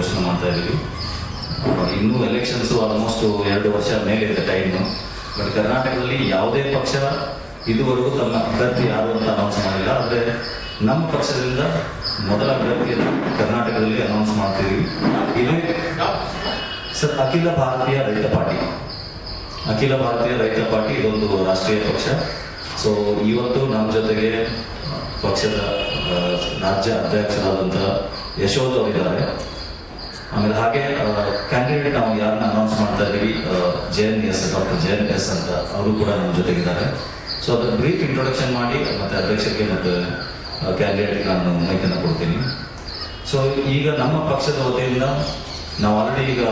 ಘೋಷಣೆ ಮಾಡ್ತಾ ಇದ್ದೀವಿ. ಇನ್ನೂ ಎಲೆಕ್ಷನ್ಸು ಆಲ್ಮೋಸ್ಟ್ 2 ವರ್ಷ ಮೇಲೆ ಇದೆ ಟೈಮು. ಬಟ್ ಕರ್ನಾಟಕದಲ್ಲಿ ಯಾವುದೇ ಪಕ್ಷ ಇದುವರೆಗೂ ತನ್ನ ಅಭ್ಯರ್ಥಿ ಯಾರು ಅಂತ ಅನೌನ್ಸ್ ಮಾಡಿಲ್ಲ. ಆದರೆ ನಮ್ಮ ಪಕ್ಷದಿಂದ ಮೊದಲ ಅಭ್ಯರ್ಥಿಯನ್ನು ಕರ್ನಾಟಕದಲ್ಲಿ ಅನೌನ್ಸ್ ಮಾಡ್ತಿದ್ದೀವಿ. ಇದು ಸರ್ ಅಖಿಲ ಭಾರತೀಯ ರೈತ ಪಾರ್ಟಿ. ಅಖಿಲ ಭಾರತೀಯ ರೈತ ಪಾರ್ಟಿ ಇದೊಂದು ರಾಷ್ಟ್ರೀಯ ಪಕ್ಷ. ಸೊ ಇವತ್ತು ನಮ್ಮ ಜೊತೆಗೆ ಪಕ್ಷದ ರಾಜ್ಯ ಅಧ್ಯಕ್ಷರಾದಂಥ ಯಶೋಧ್ ಅವರಿದ್ದಾರೆ. ಆಮೇಲೆ ಹಾಗೆ ಕ್ಯಾಂಡಿಡೇಟ್ ನಾವು ಯಾರನ್ನ ಅನೌನ್ಸ್ ಮಾಡ್ತಾ ಇದ್ದೀವಿ, JNS ಡಾಕ್ಟರ್ JNS ಅಂತ ಅವರು ಕೂಡ ನಮ್ಮ ಜೊತೆಗಿದ್ದಾರೆ. ಸೊ ಅದರ ಬ್ರೀಫ್ ಇಂಟ್ರೊಡಕ್ಷನ್ ಮಾಡಿ ಮತ್ತೆ ಅಧ್ಯಕ್ಷರಿಗೆ ಮತ್ತು ಕ್ಯಾಂಡಿಡೇಟ್ಗೆ ನಾನು ಮೈಕನ್ನು ಕೊಡ್ತೀನಿ. ಸೊ ಈಗ ನಮ್ಮ ಪಕ್ಷದ ವತಿಯಿಂದ ನಾವು ಆಲ್ರೆಡಿ ಈಗ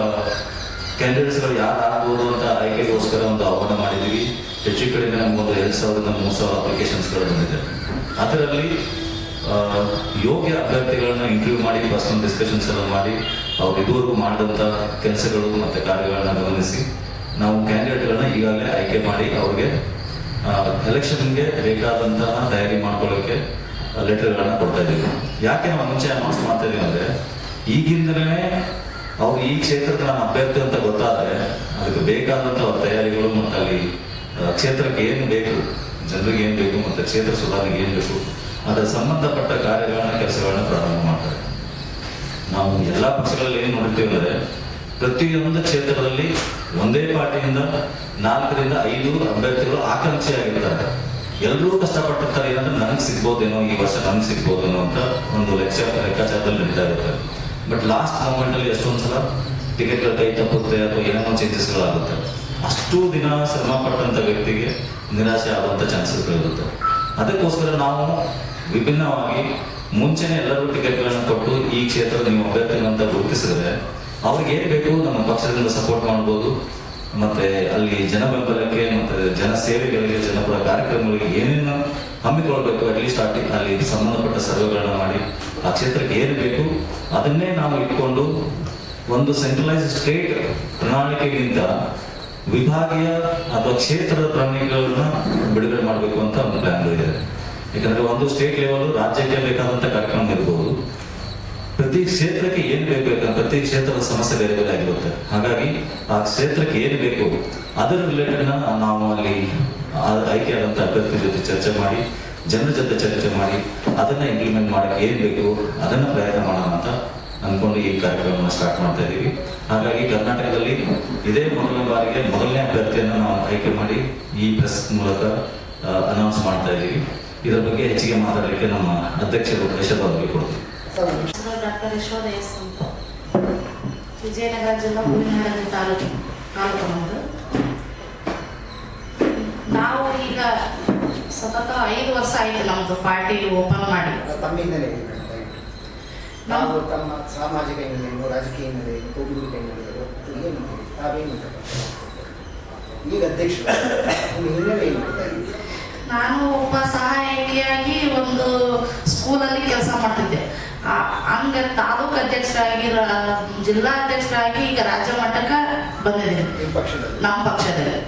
ಕ್ಯಾಂಡಿಡೇಟ್ಸ್ಗಳು ಯಾರು ಆಗ್ಬೋದು ಅಂತ ಆಯ್ಕೆಗೋಸ್ಕರ ಒಂದು ಆಹ್ವಾನ ಮಾಡಿದ್ದೀವಿ. ಹೆಚ್ಚು ಕಡಿಮೆ ನಮಗೊಂದು 2,000-3,000 ಅಪ್ಲಿಕೇಶನ್ಸ್ಗಳು ಬಂದಿದೆ. ಅದರಲ್ಲಿ ಯೋಗ್ಯ ಅಭ್ಯರ್ಥಿಗಳನ್ನ ಇಂಟರ್ವ್ಯೂ ಮಾಡಿ ಪರ್ಸನಲ್ ಡಿಸ್ಕಷನ್ಸ್ ಎಲ್ಲ ಮಾಡಿ ಅವ್ರು ಇದುವರೆಗೂ ಮಾಡಿದಂಥ ಕೆಲಸಗಳು ಮತ್ತು ಕಾರ್ಯಗಳನ್ನ ಗಮನಿಸಿ ನಾವು ಕ್ಯಾಂಡಿಡೇಟ್ಗಳನ್ನ ಈಗಾಗಲೇ ಆಯ್ಕೆ ಮಾಡಿ ಅವ್ರಿಗೆ ಎಲೆಕ್ಷನ್ಗೆ ಬೇಕಾದಂತಹ ತಯಾರಿ ಮಾಡ್ಕೊಳ್ಳೋಕ್ಕೆ ಲೆಟರ್ಗಳನ್ನ ಕೊಡ್ತಾ ಇದ್ದೀವಿ. ಯಾಕೆ ನಾವು ಮುಂಚೆ ಅನೌನ್ಸ್ ಮಾಡ್ತಾ ಇದೀವಿ ಅಂದರೆ ಈಗಿಂದಲೇ ಅವ್ರು ಈ ಕ್ಷೇತ್ರದ ನಾನು ಅಭ್ಯರ್ಥಿ ಅಂತ ಗೊತ್ತಾದರೆ ಅದಕ್ಕೆ ಬೇಕಾದಂಥ ಅವ್ರ ತಯಾರಿಗಳು ಮತ್ತು ಅಲ್ಲಿ ಕ್ಷೇತ್ರಕ್ಕೆ ಏನು ಬೇಕು, ಜನರಿಗೆ ಏನು ಬೇಕು ಮತ್ತು ಕ್ಷೇತ್ರ ಸುಧಾರಣೆಗೆ ಏನು ಬೇಕು ಅದರ ಸಂಬಂಧಪಟ್ಟ ಕಾರ್ಯಗಳನ್ನ ಕೆಲಸಗಳನ್ನ ಪ್ರಾರಂಭ ಮಾಡ್ತಾರೆ. ನಾವು ಎಲ್ಲ ಪಕ್ಷಗಳಲ್ಲಿ ಏನು ನೋಡ್ತೀವಿ ಅಂದರೆ ಪ್ರತಿಯೊಂದು ಕ್ಷೇತ್ರದಲ್ಲಿ ಒಂದೇ ಪಾರ್ಟಿಯಿಂದ 4ರಿಂದ 5 ಅಭ್ಯರ್ಥಿಗಳು ಆಕಾಂಕ್ಷಿಯಾಗಿರ್ತಾರೆ. ಎಲ್ಲರೂ ಕಷ್ಟಪಟ್ಟಿರ್ತಾರೆ. ಏನಂದ್ರೆ ನನಗೆ ಸಿಗ್ಬೋದೇನೋ, ಈ ವರ್ಷ ನನಗೆ ಸಿಗ್ಬೋದೇನೋ ಅಂತ ಒಂದು ಲೆಕ್ಕಾಚಾರದಲ್ಲಿ ನಡೀತಾ ಇರ್ತಾರೆ. ಬಟ್ ಲಾಸ್ಟ್ ಮೂಮೆಂಟಲ್ಲಿ ಎಷ್ಟೊಂದು ಸಲ ಟಿಕೆಟ್ಗಳ ಕೈ ತಪ್ಪುತ್ತೆ ಅಥವಾ ಏನೇನೋ ಚೇಂಜಸ್ಗಳಾಗುತ್ತೆ. ಅಷ್ಟು ದಿನ ಶ್ರಮ ಪಟ್ಟಂಥ ವ್ಯಕ್ತಿಗೆ ನಿರಾಶೆ ಆಗುವಂಥ ಚಾನ್ಸಸ್ಗಳಿರುತ್ತೆ. ಅದಕ್ಕೋಸ್ಕರ ನಾವು ವಿಭಿನ್ನವಾಗಿ ಮುಂಚೆನೆ ಎಲ್ಲರೂ ಟಿಕೆಟ್ಗಳನ್ನು ಕೊಟ್ಟು ಈ ಕ್ಷೇತ್ರ ನೀವು ಅಭ್ಯರ್ಥಿಗಳಂತ ಗುರುತಿಸಿದ್ರೆ ಅವ್ರಿಗೆ ಏನು ಬೇಕು ನಮ್ಮ ಪಕ್ಷದಿಂದ ಸಪೋರ್ಟ್ ಮಾಡ್ಬೋದು. ಮತ್ತೆ ಅಲ್ಲಿ ಜನ ಬೆಂಬಲಕ್ಕೆ ಮತ್ತೆ ಜನ ಸೇವೆಗಳಿಗೆ, ಜನಪರ ಕಾರ್ಯಕ್ರಮಗಳಿಗೆ ಏನೇನು ಹಮ್ಮಿಕೊಳ್ಬೇಕು ಅಟ್ಲೀಸ್ಟ್ ಅಲ್ಲಿ ಸಂಬಂಧಪಟ್ಟ ಸರ್ವೆಗಳನ್ನ ಮಾಡಿ ಆ ಕ್ಷೇತ್ರಕ್ಕೆ ಏನು ಬೇಕು ಅದನ್ನೇ ನಾವು ಇಟ್ಕೊಂಡು ಒಂದು ಸೆಂಟ್ರಲೈಸ್ ಸ್ಟೇಟ್ ಪ್ರಣಾಳಿಕೆಗಿಂತ ವಿಭಾಗೀಯ ಅಥವಾ ಕ್ಷೇತ್ರದ ಪ್ರಣಾಳಿಕೆಗಳನ್ನ ಬಿಡುಗಡೆ ಮಾಡಬೇಕು ಅಂತ ಒಂದು ಪ್ಲಾನ್ ಇದೆ. ಯಾಕಂದ್ರೆ ಒಂದು ಸ್ಟೇಟ್ ಲೆವೆಲ್ ರಾಜ್ಯಕ್ಕೆ ಬೇಕಾದಂಥ ಕಾರ್ಯಕ್ರಮ ಇರ್ಬೋದು, ಪ್ರತಿ ಕ್ಷೇತ್ರಕ್ಕೆ ಏನು ಬೇಕು ಯಾಕಂದ್ರೆ ಪ್ರತಿ ಕ್ಷೇತ್ರದ ಸಮಸ್ಯೆ ಬೇರೆ ಬೇರೆ ಆಗಿರುತ್ತೆ. ಹಾಗಾಗಿ ಆ ಕ್ಷೇತ್ರಕ್ಕೆ ಏನು ಬೇಕು ಅದರ ರಿಲೇಟೆಡ್ನ ನಾವು ಅಲ್ಲಿ ಆಯ್ಕೆಯಾದಂಥ ಅಭ್ಯರ್ಥಿ ಜೊತೆ ಚರ್ಚೆ ಮಾಡಿ, ಜನರ ಜೊತೆ ಚರ್ಚೆ ಮಾಡಿ ಅದನ್ನ ಇಂಪ್ಲಿಮೆಂಟ್ ಮಾಡಕ್ಕೆ ಏನು ಬೇಕು ಅದನ್ನ ಪ್ರಯತ್ನ ಮಾಡೋಣ ಅಂತ ಅಂದ್ಕೊಂಡು ಈ ಕಾರ್ಯಕ್ರಮವನ್ನು ಸ್ಟಾರ್ಟ್ ಮಾಡ್ತಾ ಇದ್ದೀವಿ. ಹಾಗಾಗಿ ಕರ್ನಾಟಕದಲ್ಲಿ ಇದೇ ಮೊದಲನೇ ಬಾರಿಗೆ ಮೊದಲನೇ ಅಭ್ಯರ್ಥಿಯನ್ನು ನಾವು ಆಯ್ಕೆ ಮಾಡಿ ಈ ಪ್ರೆಸ್ ಮೂಲಕ ಅನೌನ್ಸ್ ಮಾಡ್ತಾ ಇದ್ದೀವಿ. ಇದರ ಬಗ್ಗೆ ಹೆಚ್ಚಿಗೆ ಮಾತಾಡಲಿಕ್ಕೆ ನಮ್ಮ ಅಧ್ಯಕ್ಷರು ಯಶೋಧ ಅವರಿಗೆ ಕೊಡ್ತೀವಿ. ಡಾಕ್ಟರ್ ಯಶೋಧ ಎಸ್ ಅಂತ, ವಿಜಯನಗರ ಜಿಲ್ಲಾ ಹೂವಿನಹಡಗಲಿ ತಾಲೂಕು ನಮ್ಮದು. ನಾವು ಈಗ ಸತತ 5 ವರ್ಷ ಆಯಿತು ನಮ್ಮದು ಪಾರ್ಟಿ ಓಪನ್ ಮಾಡಿ. ನಾವು ತಮ್ಮ ಸಾಮಾಜಿಕ ಹಿನ್ನೆಲೆಯನ್ನು, ರಾಜಕೀಯ ಹಿನ್ನೆಲೆಯನ್ನು, ಕೌಟುಂಬಿಕ ಹಿನ್ನೆಲೆಯನ್ನು ತಾವೇನು ಈಗ ಅಧ್ಯಕ್ಷರು ಹಿನ್ನೆಲೆ ಏನು? ನಾನು ಒಬ್ಬ ಸಹಾಯಕಿಯಾಗಿ ಒಂದು ಸ್ಕೂಲಲ್ಲಿ ಕೆಲಸ ಮಾಡ್ತಿದ್ದೆ. ಹಂಗ ತಾಲೂಕು ಅಧ್ಯಕ್ಷರಾಗಿ, ಜಿಲ್ಲಾ ಅಧ್ಯಕ್ಷರಾಗಿ ಈಗ ರಾಜ್ಯ ಮಟ್ಟಕ್ಕೆ ಬಂದಿದ್ದೀನಿ ನಮ್ಮ ಪಕ್ಷದಲ್ಲಿ.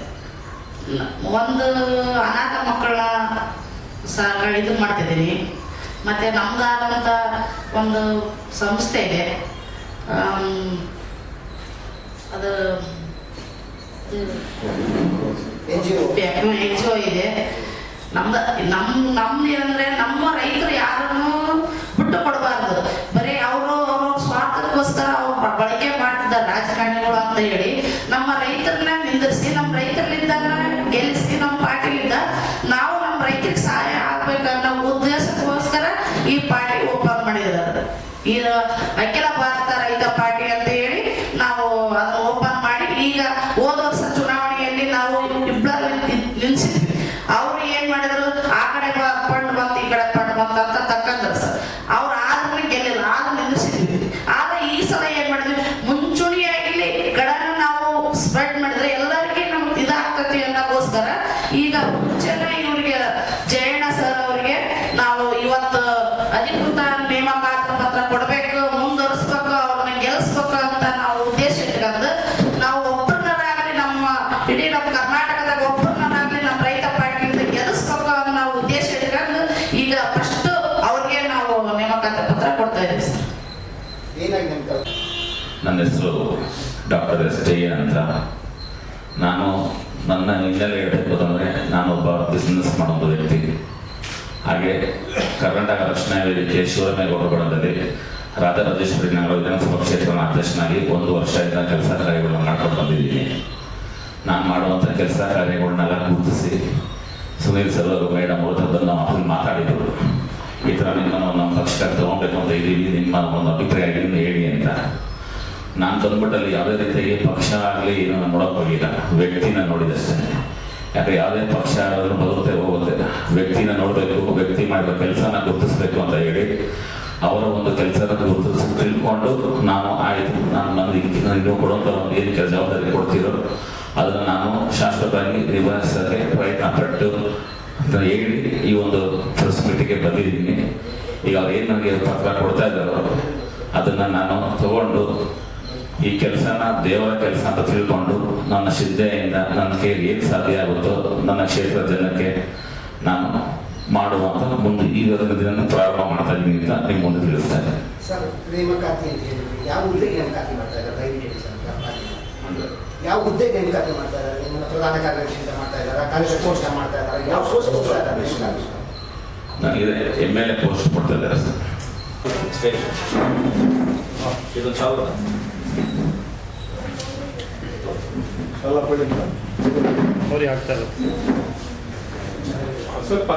ಒಂದು ಅನಾಥ ಮಕ್ಕಳನ್ನ ಇದು ಮಾಡ್ತಿದ್ದೀನಿ. ಮತ್ತೆ ನಮ್ದಾದಂಥ ಒಂದು ಸಂಸ್ಥೆ ಇದೆ, ಅದು NGO ಇದೆ. ನಮ್ದೇನಂದ್ರೆ ನಮ್ಮ ರೈತರು ಯಾರನ್ನು ಬಿಟ್ಟು ಕೊಡಬಾರ್ದು. ಬರೀ ಅವರು ಸ್ವಾರ್ಥಕ್ಕೋಸ್ಕರ ಅವ್ರು ಬಳಕೆ ಮಾಡ್ತಿದ್ದಾರೆ ರಾಜಕಾರಣಿಗಳು ಅಂತ ಹೇಳಿ ನಮ್ಮ ರೈತರನ್ನ ನಿಂದಿರಿಸಿ, ನಮ್ಮ ರೈತರಲ್ಲಿದ್ದ ಗೆಲ್ಲಿಸಿ, ನಮ್ಮ ಪಾರ್ಟಿಲಿದ್ದ ನಾವು ನಮ್ಮ ರೈತರಿಗೆ ಸಹಾಯ ಆಗ್ಬೇಕನ್ನೋ ಉದ್ದೇಶಕ್ಕೋಸ್ಕರ ಈ ಪಾರ್ಟಿ ಓಪನ್ ಮಾಡಿದ್ದಾರೆ. ಈ ಅಖಿಲ ಭಾರತ ರೈತ ಪಾರ್ಟಿ ಅಂತ ಹೇಳಿ ನಾವು ಅದನ್ನು ಓಪನ್ ಮಾಡಿ ಈಗ ಹೋದ ವರ್ಷ ಚುನಾವಣೆಯಲ್ಲಿ ನಾವು ಇಬ್ಬರಲ್ಲಿ ನಿಲ್ಸಿದ್ವಿ. ಅವ್ರು ಏನ್ ಮಾಡಿದ್ರು, ಆ ಕಡೆ ಫಂಡ್ ಬಂತು ಈ ಕಡೆ ಫಂಡ್ ಬಂತು ಅಂತ ತಕ್ಕಂದ್ರು ಸರ್. ಅವ್ರು ಆದ್ರೆ ಗೆಲ್ಲಿಲ್ಲ, ಆದ್ರೆ ನಿಲ್ಲಿಸಿದ್ವಿ. ಆದ್ರೆ ಈ ಸಲ ಏನ್ ಮಾಡಿದ್ವಿ, ಮುಂಚೂಣಿಯಾಗಿ ಗಡನ ನಾವು ಸ್ಪ್ರೆಡ್ ಮಾಡಿದ್ರೆ ಎಲ್ಲರಿಗೂ ನಮ್ಗೆ ಇದಾಗ್ತತಿ ಅನ್ನೋಕ್ಕೋಸ್ಕರ ಈಗ ಮುಂಚೆನೆ ಇವ್ರಿಗೆ ಜಯಣ್ಣ ಸರ್ ಅವರಿಗೆ ನಾವು ಇವತ್ತು ಅಧಿಕೃತ ನೇಮಕಾತಿ ಪತ್ರ ಕೊಡ್ಬೇಕು, ಮುಂದುವರಿಸ್ಬೇಕು, ಅವ್ರನ್ನ ಗೆಲ್ಲಿಸ್ಬೇಕು ಅಂತ ನಾವು ಉದ್ದೇಶ ಇಟ್ಕೊಂಡು ನಾವು ಒಬ್ಬರನ್ನಾಗಲಿ ನಮ್ಮ ಇಡೀ ನಮ್ಮ ಕರ್ನಾಟಕದಾಗ ಒಬ್ಬರನ್ನಾಗಲಿ ನಮ್ಮ ರೈತ ಪಾರ್ಟಿಯಿಂದ ಗೆಲ್ಲಿಸ್ಬೇಕು ಅನ್ನೋ ನಾವು ಉದ್ದೇಶ ಇಟ್ಕೊಂಡು ಈಗ ಫಸ್ಟ್ ಅವ್ರಿಗೆ ನಾವು ಹೆಸರು ಡಾಕ್ಟರ್ ಎಸ್ ಜಯ ಅಂತ. ನಾನು ನನ್ನ ಹಿನ್ನೆಲೆ ಹೇಳ್ಬೇಕಂದ್ರೆ ನಾನೊಬ್ಬ ಬಿಸ್ನೆಸ್ ಮಾಡೋ ವ್ಯಕ್ತಿ. ಹಾಗೆ ಕರ್ನಾಟಕ ರಕ್ಷಣಾ ವೇದಿಕೆ ಶಿವರಾಮೇಗೌಡ ಬಣದಲ್ಲಿ ರಾಜರಾಜೇಶ್ವರಿ ನಗರ ವಿಧಾನಸಭಾ ಕ್ಷೇತ್ರದ ಅಧ್ಯಕ್ಷನಾಗಿ 1 ವರ್ಷದಿಂದ ಕೆಲಸ ಕಾರ್ಯಗಳನ್ನ ಮಾಡ್ಕೊಂಡು ಬಂದಿದ್ದೀನಿ. ನಾನು ಮಾಡುವಂಥ ಕೆಲಸ ಕಾರ್ಯಗಳನ್ನೆಲ್ಲ ಗುರುತಿಸಿ ಸುನೀಲ್ ಸರ್ ಅವರು ಮೇಡಮ್ ಅವರು ಬಂದು ನಮ್ಮ ಮಾತಾಡಿದರು, ಈ ಥರ ನಿಮ್ಮನ್ನು ನಮ್ಮ ಪಕ್ಷಕ್ಕೆ ತಗೊಳ್ಬೇಕು ಅಂತ ಇದ್ದೀವಿ, ನಿಮ್ಮ ಒಂದು ಅಭಿಪ್ರಾಯ ಏನು ಹೇಳಿ ಅಂತ. ನಾನು ತಂದ್ಬಿಟ್ಟಲ್ಲಿ ಯಾವುದೇ ರೀತಿಯಾಗಿ ಪಕ್ಷ ಆಗಲಿ ಏನೋ ನೋಡೋಕೆ ಹೋಗಿಲ್ಲ, ವ್ಯಕ್ತಿನ ನೋಡಿದಷ್ಟೇ. ಯಾಕೆ ಯಾವುದೇ ಪಕ್ಷ ಆದರೂ ಬರುತ್ತೆ ಹೋಗುತ್ತೆ, ವ್ಯಕ್ತಿನ ನೋಡಬೇಕು, ವ್ಯಕ್ತಿ ಮಾಡಬೇಕು, ಕೆಲಸನ ಗುರುತಿಸ್ಬೇಕು ಅಂತ ಹೇಳಿ ಅವರ ಒಂದು ಕೆಲಸನ ಗುರುತಿಸಿ ತಿಳ್ಕೊಂಡು ನಾನು ಆಯಿತು, ನಾನು ಇನ್ನೂ ಕೊಡುವಂಥ ಒಂದು ಏನು ಜವಾಬ್ದಾರಿ ಕೊಡ್ತೀರೋ ಅದನ್ನು ನಾನು ಶಾಶ್ವತವಾಗಿ ನಿಭಾಯಿಸೋಕ್ಕೆ ಪ್ರಯತ್ನ ಪಟ್ಟು ಅಂತ ಹೇಳಿ ಈ ಒಂದು ಪ್ರೆಸ್ ಮೀಟಿಗೆ ಬಂದಿದ್ದೀನಿ. ಈಗ ಅವ್ರು ಏನು ನನಗೆ ಪತ್ರ ಕೊಡ್ತಾ ಇದ್ದಾರೋ ಅದನ್ನು ನಾನು ತಗೊಂಡು ಈ ಕೆಲಸನ ದೇವರ ಕೆಲಸ ಅಂತ ತಿಳ್ಕೊಂಡು ನನ್ನ ಶ್ರದ್ಧೆಯಿಂದ ನನ್ನ ಕೈಗೆ ಏನು ಸಾಧ್ಯ ಆಗುತ್ತೋ ನನ್ನ ಕ್ಷೇತ್ರದ ಜನಕ್ಕೆ ನಾನು ಮಾಡುವಂತ ಮುಂದೆ ಈಗ ದಿನ ಪ್ರಾರಂಭ ಮಾಡ್ತಾ ಇದ್ದೀನಿ ಅಂತ ನಿಮ್ಮ ಮುಂದೆ ತಿಳಿಸ್ತಾ ಇದ್ದೀನಿ. ಸರ್, ನೇಮಕಾತಿ ಅಂತ ಹೇಳಿದ್ವಿ, ಯಾವ ಹುದ್ದೆಗೆ ನೇಮಕಾತಿ ಮಾಡ್ತಾ ಇದ್ದಾರೆ? ದಯವಿಟ್ಟು ಹೇಳಿ ಸರ್. ಯಾವ ಹುದ್ದೆಗೆ ನೇಮಕಾತಿ ಮಾಡ್ತಾ ಇದ್ದಾರೆ? ನಿಮ್ಮನ್ನ ಪ್ರಧಾನ ಕಾರ್ಯದರ್ಶಿ ಅಂತ ಮಾಡ್ತಾ ಇದ್ದಾರೆ, ಕಾರ್ಯದರ್ಶಿ ಪೋಸ್ಟ್ ಮಾಡ್ತಾ ಇದ್ದಾರೆ, ಯಾವ ಪೋಸ್ಟ್ ಕೊಡ್ತಾ ಇದ್ದಾರೆ? ನನಗೆ MLA ಪೋಸ್ಟ್ ಕೊಡ್ತಾ ಇದ್ದಾರೆ ಸರ್. ಇದೊಂದು ಸಾವಿರ ಅವ್ರಿಗೆ ಆಗ್ತಾ ಇಲ್ಲ ಸ್ವಲ್ಪ